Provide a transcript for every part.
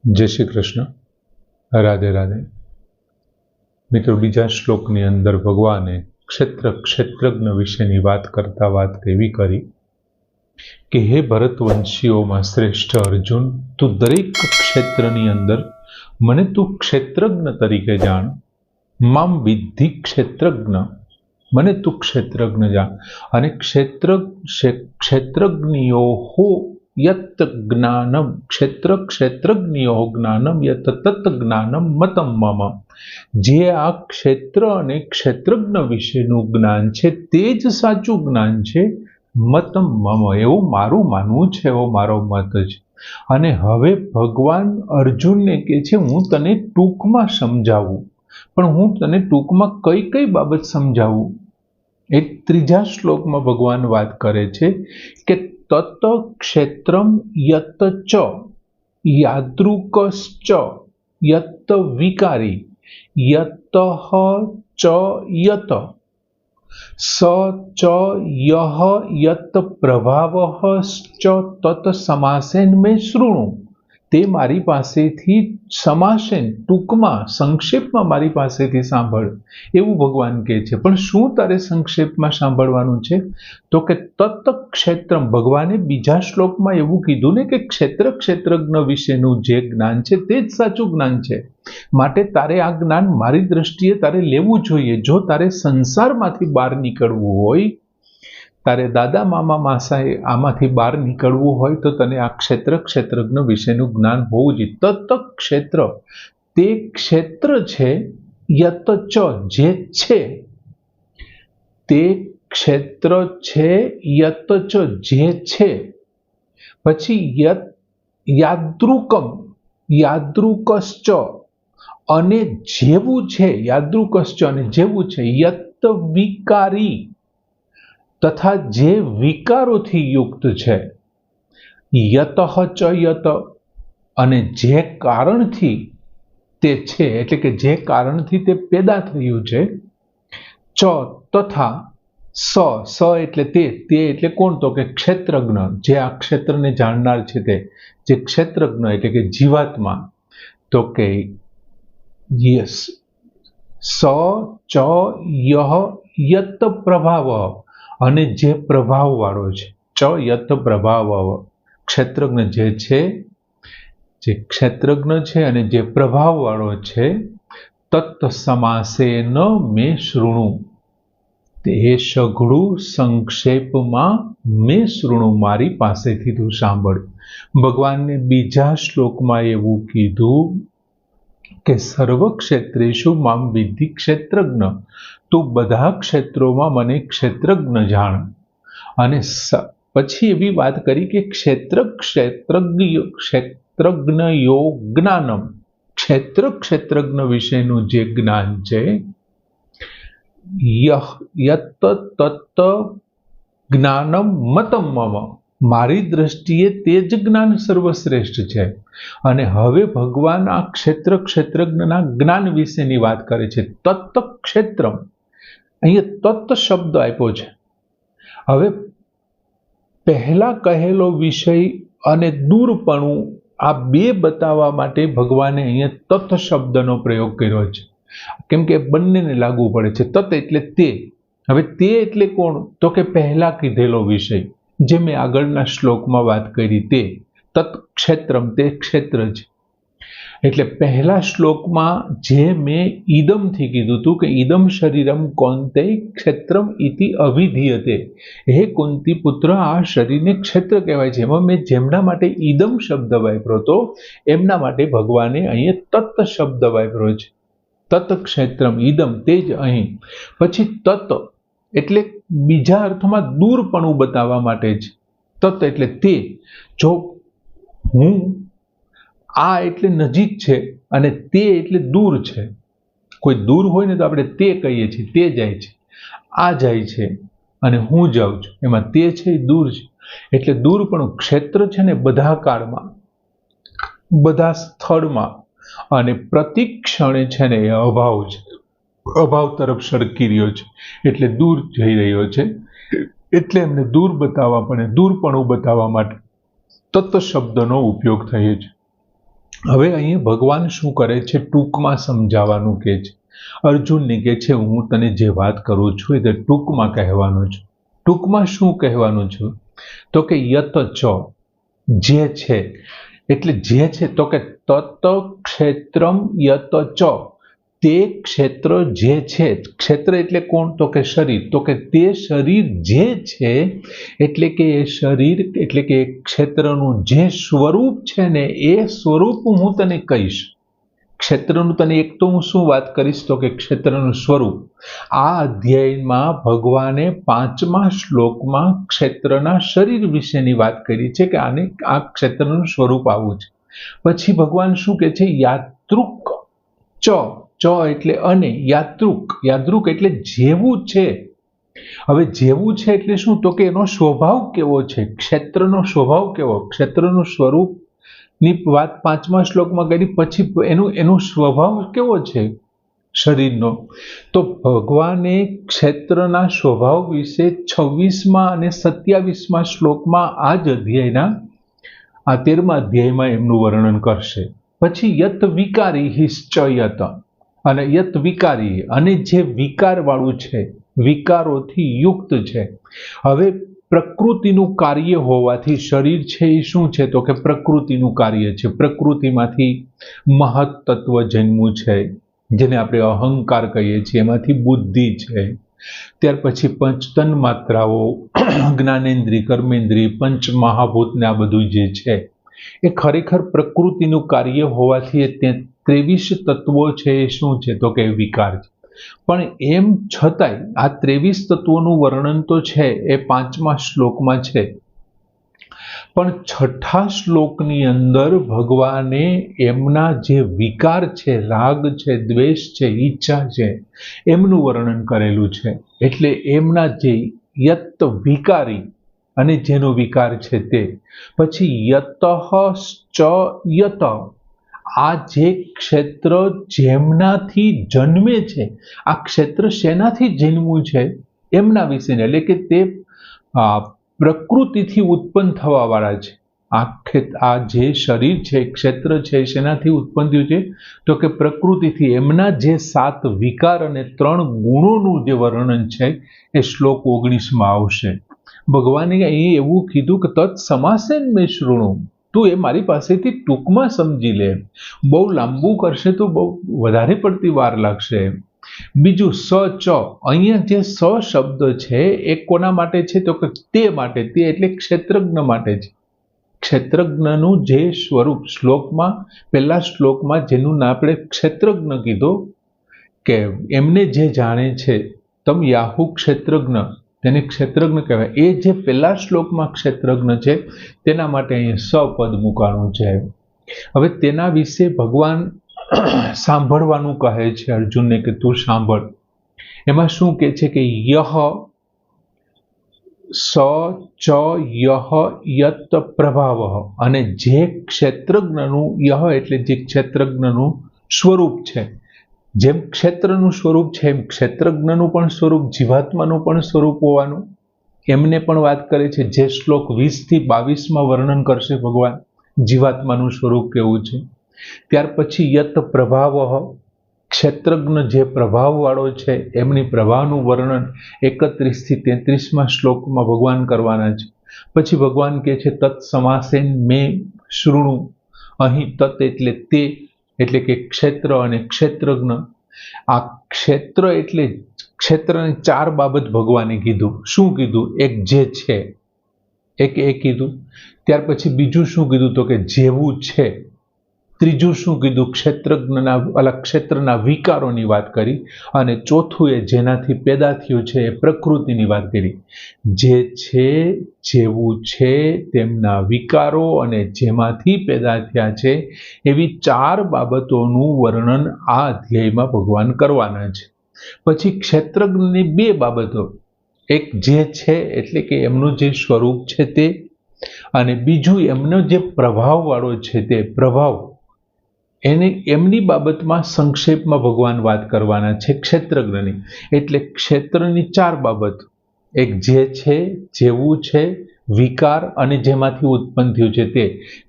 जय श्री कृष्ण। राधे राधे। मित्रों, बीजा श्लोकनी अंदर भगवाने क्षेत्रज्ञ विशेनी वात करता वात एवी करी कि हे भरतवंशीओमां श्रेष्ठ अर्जुन, तू दरेक क्षेत्रनी अंदर मने तू क्षेत्रज्ञ तरीके जाण। माम विद्धि क्षेत्रज्ञ, मने तू क्षेत्रज्ञ जाण। अने क्षेत्रज्ञयोः यत् ज्ञानम क्षेत्रज्ञयोः ज्ञानम यत् तत् ज्ञानम मतम मम। जे आ क्षेत्र अने क्षेत्रज्ञ विशेનું જ્ઞાન છે તે જ સાચું જ્ઞાન છે। मतम मम એવું મારું માનવું છે, એવો મારો મત છે। અને હવે ભગવાન અર્જુનને કહે છે હું તને ટૂંકમાં સમજાવું, પણ હું તને ટૂંકમાં કઈ કઈ બાબત સમજાવું એ ત્રીજા શ્લોકમાં ભગવાન વાત કરે છે કે તત ક્ષેત્રમ યત ચ યાદૃકશ્ચ યત વિકારી યતઃ ચ યત સ ચ યહ યત પ્રભાવઃ ચ તત સમાસેન મે શૃણુ। તે મારી પાસેથી સમાસેન ટૂંકમાં સંક્ષેપમાં મારી પાસેથી સાંભળ, એવું ભગવાન કહે છે। પણ શું તારે સંક્ષેપમાં સાંભળવાનું છે? તો કે તત ક્ષેત્રમ, ભગવાને બીજા શ્લોકમાં એવું કીધું ને કે ક્ષેત્રજ્ઞ વિશેનું જે જ્ઞાન છે તે જ સાચું જ્ઞાન છે। માટે તારે આ જ્ઞાન મારી દ્રષ્ટિએ તારે લેવું જોઈએ। જો તારે સંસારમાંથી બહાર નીકળવું હોય, તારે દાદા મામા માસાએ આમાંથી બહાર નીકળવું હોય તો તને આ ક્ષેત્રજ્ઞ વિશેનું જ્ઞાન હોવું જોઈએ। તત ક્ષેત્ર, તે ક્ષેત્ર છે, યત ચ, જે છે, તે ક્ષેત્ર છે, યત ચ, જે છે। પછી યત યાદૃકમ, યાદૃકશ્ચ, અને જેવું છે, યાદૃકશ્ચ અને જેવું છે, યત વિકારી, તથા જે વિકારોથી યુક્ત છે, યતઃ ચ યત, અને જે કારણથી તે છે, એટલે કે જે કારણથી તે પેદા થયું છે, ચ તથા સ એટલે તે એટલે કોણ? તો કે ક્ષેત્રજ્ઞ, જે આ ક્ષેત્રને જાણનાર છે તે, જે ક્ષેત્રજ્ઞ એટલે કે જીવાત્મા। તો કે યસ સ ચ યહ યત પ્રભાવ, અને જે પ્રભાવ વાળો છે, ચ યત પ્રભાવ, ક્ષેત્રજ્ઞ જે છે, જે ક્ષેત્રજ્ઞ છે અને જે પ્રભાવ વાળો છે, તત્ સમાસેન મે શૃણુ, તે સઘળું સંક્ષેપમાં મેં શૃણુ, મારી પાસેથી તું સાંભળ। ભગવાનને બીજા શ્લોકમાં એવું કીધું કે સર્વ ક્ષેત્રેષુ મામ વિદ્ધિ ક્ષેત્રજ્ઞ, તું બધા ક્ષેત્રોમાં મને ક્ષેત્રજ્ઞ જાણ। અને પછી એવી વાત કરી કે ક્ષેત્રજ્ઞયો જ્ઞાનમ, ક્ષેત્રજ્ઞ વિશેનું જે જ્ઞાન છે, યત તત્ જ્ઞાનમ મતમ મમ, મારી દ્રષ્ટિએ તે જ જ્ઞાન સર્વશ્રેષ્ઠ છે। અને હવે ભગવાન આ ક્ષેત્રજ્ઞના જ્ઞાન વિશેની વાત કરે છે। તત્ ક્ષેત્રમ, અહીંયા તત્ શબ્દ આપ્યો છે। હવે પહેલા કહેલો વિષય અને દૂરપણું, આ બે બતાવવા માટે ભગવાને અહીંયા તત્ શબ્દનો પ્રયોગ કર્યો છે, કેમ કે બંનેને લાગુ પડે છે। તત્ એટલે તે, હવે તે એટલે કોણ? તો કે પહેલા કીધેલો વિષય, જે મેં આગળના શ્લોકમાં વાત કરી તે તત્ ક્ષેત્રમ, તે ક્ષેત્ર છે। એટલે પહેલા શ્લોકમાં જે મેં ઈદમથી કીધું હતું કે ઈદમ શરીરમ કૌંતેય ક્ષેત્રમ ઇતિ અવિધીયતે, હે કુંતી પુત્ર, આ શરીરને ક્ષેત્ર કહેવાય છે। એમાં મેં જેમના માટે ઈદમ શબ્દ વાપર્યો હતો એમના માટે ભગવાને અહીંયા તત્ શબ્દ વાપર્યો છે। તત્ ક્ષેત્રમ ઈદમ, તે જ અહીં। પછી તત્ એટલે બીજા અર્થમાં દૂરપણું બતાવવા માટે છે। તત્ એટલે તે, જો હું આ એટલે નજીક છે અને તે એટલે દૂર છે। કોઈ દૂર હોય ને તો આપણે તે કહીએ છીએ, તે જાય છે, આ જાય છે અને હું જાઉં છું, એમાં તે છે એ દૂર છે। એટલે દૂરપણું, ક્ષેત્ર છે ને બધા કાળમાં, બધા સ્થળમાં, અને પ્રતિ ક્ષણે છે ને એ અભાવ છે, અભાવ તરફ સરકી રહ્યો છે, એટલે દૂર જઈ રહ્યો છે। એટલે એમને દૂર બતાવવા પડે, દૂરપણું બતાવવા માટે તત્ શબ્દનો ઉપયોગ થયો છે। હવે અહીં ભગવાન શું કરે છે, ટૂંકમાં સમજાવવાનું કહે છે. અર્જુનને કહે છે હું તને જે વાત કરું છું એ ટૂંકમાં કહેવાનું છું. ટૂંકમાં શું કહેવાનું છું? તો કે યત ચ, જે છે એટલે જે છે, તો કે તત ક્ષેત્રમ યત ચ, તે ક્ષેત્ર જે છે. ક્ષેત્ર એટલે કોણ? તો કે શરીર. તો કે તે શરીર જે છે એટલે કે એ શરીર એટલે કે ક્ષેત્રનું જે સ્વરૂપ છે ને એ સ્વરૂપ હું તને કહીશ. ક્ષેત્રનું તને એક તો હું શું વાત કરીશ? તો કે ક્ષેત્રનું સ્વરૂપ. આ અધ્યાયમાં ભગવાને 5મા શ્લોકમાં ક્ષેત્રના શરીર વિશેની વાત કરી છે કે આને આ ક્ષેત્રનું સ્વરૂપ આવું છે. પછી ભગવાન શું કહે છે? યાત્રુક ચ, ચ એટલે અને, યાત્રુક, યાત્રુક એટલે જેવું છે. હવે જેવું છે એટલે શું? તો કે એનો સ્વભાવ કેવો છે, ક્ષેત્રનો સ્વભાવ કેવો, ક્ષેત્રનું સ્વરૂપ ની વાત 5મા શ્લોકમાં કરી. પછી એનો સ્વભાવ કેવો છે શરીરનો? તો ભગવાને ક્ષેત્રના સ્વભાવ વિશે 26મા અને 27મા શ્લોકમાં આ જ અધ્યાયના આ 13મા અધ્યાયમાં એમનું વર્ણન કરશે. પછી યત વિકારી હિશ્ચ યત, અને યત વિકારી, અને જે વિકાર વાળું છે, વિકારોથી યુક્ત છે. હવે પ્રકૃતિનું કાર્ય હોવાથી શરીર છે એ શું છે? તો કે પ્રકૃતિનું કાર્ય છે. પ્રકૃતિમાંથી મહત તત્વ જન્મ્યું છે, જેને આપણે અહંકાર કહીએ છીએ. એમાંથી બુદ્ધિ છે. ત્યાર પછી પંચતન માત્રાઓ, જ્ઞાનેન્દ્રિય, કર્મેન્દ્રિય, પંચ મહાભૂત ને આ બધું જે છે એ ખરેખર પ્રકૃતિનું કાર્ય હોવાથી 23 તત્વો છે એ શું છે? તો કે વિકાર છે. પણ એમ છતાંય આ 23 તત્વોનું વર્ણન તો છે એ 5મા શ્લોકમાં છે, પણ 6ઠા શ્લોકની અંદર ભગવાને એમના જે વિકાર છે, રાગ છે, દ્વેષ છે, ઈચ્છા છે, એમનું વર્ણન કરેલું છે. એટલે એમના જે યત વિકારી અને જેનો વિકાર છે તે. પછી યતઃ ચ યત, આ જે ક્ષેત્ર જેમનાથી જન્મે છે, આ ક્ષેત્ર શેનાથી જન્મ્યું છે? એમના વિશે, એટલે કે તે પ્રકૃતિથી ઉત્પન્ન થવા વાળા છે. આ જે શરીર છે, ક્ષેત્ર છે, શેનાથી ઉત્પન્ન થયું છે? તો કે પ્રકૃતિથી. એમના જે 7 વિકાર અને 3 ગુણોનું જે વર્ણન છે એ શ્લોક 19માં આવશે. ભગવાને અહીં એવું કીધું કે તત્ સમાસેન મેં શૃણુ, તું એ મારી પાસેથી ટૂંકમાં સમજી લે. બહુ લાંબુ કરશે તો બહુ વધારે પડતી વાર લાગશે. બીજું સ ચ, અહીંયા જે સ શબ્દ છે એ કોના માટે છે? તો કે તે માટે. તે એટલે ક્ષેત્રજ્ઞ માટે છે. ક્ષેત્રજ્ઞનું જે સ્વરૂપ શ્લોકમાં, પહેલા શ્લોકમાં જેનું નામ આપણે ક્ષેત્રજ્ઞ કીધું કે એમને જે જાણે છે, તમ યાહુ ક્ષેત્રજ્ઞ, તેને ક્ષેત્રજ્ઞ કહેવાય. એ જે પહેલા શ્લોકમાં ક્ષેત્રજ્ઞ છે તેના માટે અહીં સપદ મૂકાણું છે. હવે તેના વિશે ભગવાન સાંભળવાનું કહે છે અર્જુનને કે તું સાંભળ. એમાં શું કહે છે કે યહ સ ચ યહ યત પ્રભાવ, અને જે ક્ષેત્રજ્ઞનું, યહ એટલે જે ક્ષેત્રજ્ઞનું સ્વરૂપ છે, જેમ ક્ષેત્રનું સ્વરૂપ છે એમ ક્ષેત્રજ્ઞનું પણ સ્વરૂપ, જીવાત્માનું પણ સ્વરૂપ હોવાનું એમને પણ વાત કરે છે. જે શ્લોક 20 થી 22માં વર્ણન કરશે ભગવાન જીવાત્માનું સ્વરૂપ કેવું છે. ત્યાર પછી યત પ્રભાવ, ક્ષેત્રજ્ઞ જે પ્રભાવ વાળો છે એમની પ્રભાવનું વર્ણન 31 થી 33માં શ્લોકમાં ભગવાન કરવાના છે. પછી ભગવાન કહે છે તત્ સમાસેન મેં શૃણુ. અહીં તત્ એટલે તે, એટલે કે ક્ષેત્ર અને ક્ષેત્રજ્ઞ. આ ક્ષેત્ર એટલે ક્ષેત્રની 4 બાબત ભગવાને કીધું. શું કીધું? એક જે છે, એક એ કીધું. ત્યાર પછી બીજું શું કીધું? તો કે જેવું છે. ત્રીજું શું કીધું? ક્ષેત્રના વિકારોની વાત કરી. અને ચોથું એ જેનાથી પેદા થયું છે એ પ્રકૃતિની વાત કરી. જે છે, જેવું છે, તેમના વિકારો અને જેમાંથી પેદા થયા છે, એવી 4 બાબતોનું વર્ણન આ અધ્યાયમાં ભગવાન કરવાના છે. પછી ક્ષેત્રજ્ઞની 2 બાબતો, એક જે છે એટલે કે એમનું જે સ્વરૂપ છે તે, અને બીજું એમનો જે પ્રભાવ વાળો છે તે પ્રભાવ, એમની બાબતમાં સંક્ષેપમાં ભગવાન વાત કરવાના છે ક્ષેત્રજ્ઞની. એટલે ક્ષેત્રની 4 બાબત, એક જે છે, જેવું છે, વિકાર અને જેમાંથી ઉત્પન્ન થયું છે તે.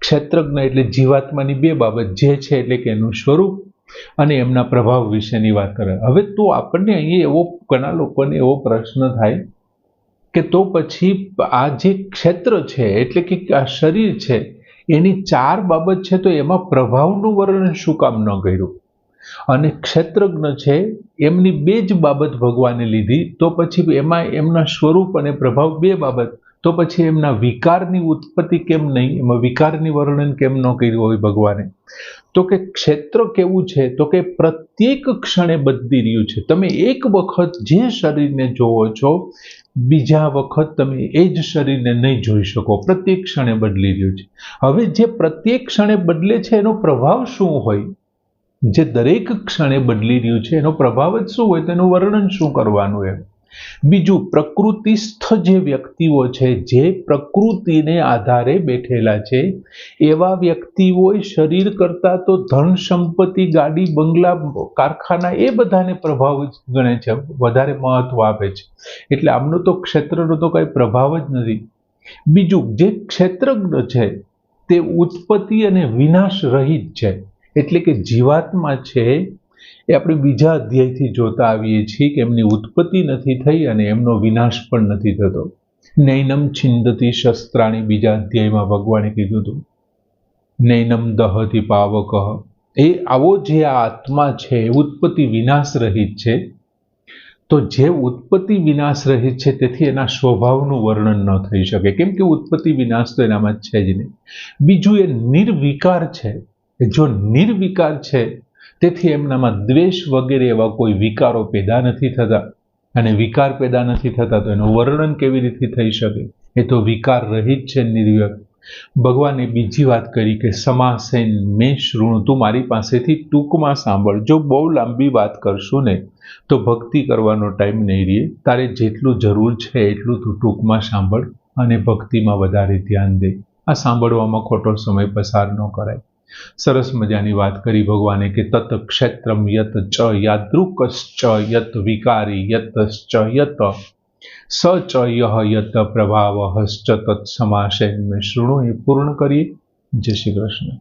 ક્ષેત્રજ્ઞ એટલે જીવાત્માની બે બાબત, જે છે એટલે કે એનું સ્વરૂપ અને એમના પ્રભાવ વિશેની વાત કરે. હવે તો આપણને અહીંયા એવો ઘણા લોકોને એવો પ્રશ્ન થાય કે તો પછી આ જે ક્ષેત્ર છે એટલે કે આ શરીર છે એની ચાર બાબત છે, તો એમાં પ્રભાવનું વર્ણન શું કામ ન કર્યું? અને ક્ષેત્રજ્ઞ છે એમની બે જ બાબત ભગવાને લીધી, તો પછી એમાં એમના સ્વરૂપ અને પ્રભાવ બે બાબત, તો પછી એમના વિકારની ઉત્પત્તિ કેમ નહીં, એમાં વિકારની વર્ણન કેમ ન કર્યું હોય ભગવાને? તો કે ક્ષેત્ર કેવું છે તો કે પ્રત્યેક ક્ષણે બદલી રહ્યું છે. તમે એક વખત જે શરીરને જોવો છો બીજા વખત તમે એ જ શરીરને નહીં જોઈ શકો, પ્રત્યેક ક્ષણે બદલી રહ્યું છે. હવે જે પ્રત્યેક ક્ષણે બદલે છે એનો પ્રભાવ શું હોય? જે દરેક ક્ષણે બદલી રહ્યું છે એનો પ્રભાવ જ શું હોય, તેનું વર્ણન શું કરવાનું એમ? બીજું, પ્રકૃતિસ્થ જે વ્યક્તિઓ છે, જે પ્રકૃતિને આધારે બેઠેલા છે, એવા વ્યક્તિઓ શરીર કરતા તો ધન સંપત્તિ, ગાડી, બંગલા, કારખાના એ બધાને પ્રભાવ ગણે છે, વધારે મહત્વ આપે છે. એટલે આમનો તો ક્ષેત્રનો તો કઈ પ્રભાવ જ નથી. બીજું, જે ક્ષેત્રજ્ઞ છે તે ઉત્પત્તિ અને વિનાશ રહિત છે. એટલે કે જીવાત્મા છે એ આપણે બીજા અધ્યાયથી જોતા આવીએ છીએ કે એમની ઉત્પત્તિ નથી થઈ અને એમનો વિનાશ પણ નથી થતો. નૈનમ છિંદતી શસ્ત્રાણી, બીજા અધ્યાયમાં ભગવાને કીધું હતું. નૈનમ દહતિ પાવક. એ આવો જે આ આત્મા છે ઉત્પત્તિ વિનાશ રહિત છે. તો જે ઉત્પત્તિ વિનાશ રહિત છે તેથી એના સ્વભાવનું વર્ણન ન થઈ શકે, કેમ કે ઉત્પત્તિ વિનાશ તો એનામાં છે જ નહીં. બીજું, એ નિર્વિકાર છે. જો નિર્વિકાર છે તેથી એમનામાં દ્વેષ વગેરે એવા કોઈ વિકારો પેદા નથી થતા, અને વિકાર પેદા નથી થતા તો એનું વર્ણન કેવી રીતે થઈ શકે? એ તો વિકાર રહિત છે, નિર્વિકાર. ભગવાને બીજી વાત કરી કે સમાસેન મેં શૃણુ, તું મારી પાસેથી ટૂંકમાં સાંભળ. જો બહુ લાંબી વાત કરશું ને તો ભક્તિ કરવાનો ટાઈમ નહીં રહે. તારે જેટલું જરૂર છે એટલું તું ટૂંકમાં સાંભળ અને ભક્તિમાં વધારે ધ્યાન દે. આ સાંભળવામાં ખોટો સમય પસાર ન કરાય. સરસ મજાની વાત કરી ભગવાને કે તત ક્ષેત્રમ યત ચ યાદૃકશ્ચ યત વિકારી યતશ્ચ યત સ ચ યહ યત પ્રભાવશ્ચ તત્સમાસેન મેં શૃણુ. એ પૂર્ણ કરીએ. જય શ્રી કૃષ્ણ.